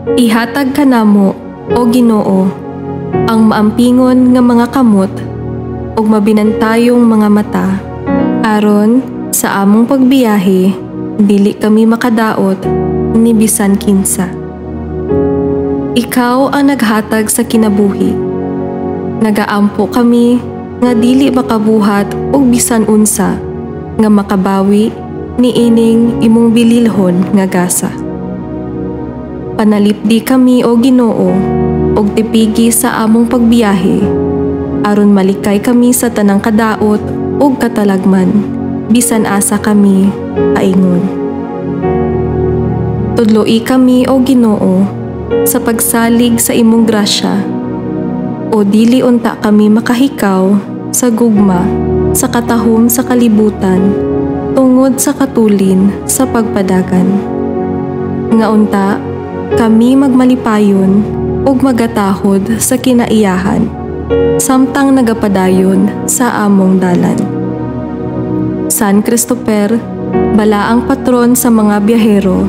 Ihatag kanamo, o Ginoo, ang maampingon nga mga kamot ug mabinantayong mga mata, aron sa among pagbiyahe dili kami makadaot ni bisan kinsa. Ikaw ang naghatag sa kinabuhi. Nagaampo kami nga dili makabuhat og bisan unsa nga makabawi niining imong bililhon nga gasa. Panalipdi kami o Ginoo og tipigi sa among pagbiyahe aron malikay kami sa tanang kadaot ug katalagman bisan asa kami paingon. Tudloi kami o Ginoo sa pagsalig sa imong grasya, o dili unta kami makahikaw sa gugma sa katahom sa kalibutan tungod sa katulin sa pagpadagan. Nga unta kami magmalipayon ug magatahod sa kinaiyahan samtang nagapadayon sa among dalan. San Christopher, balaang patron sa mga biyahero,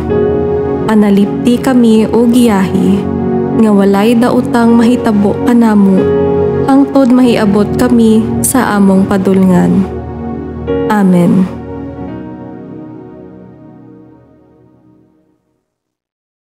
panalipdi kami o giyahi nga walay daotang mahitabo kanamo hangtod mahiabot kami sa among padulngan. Amen.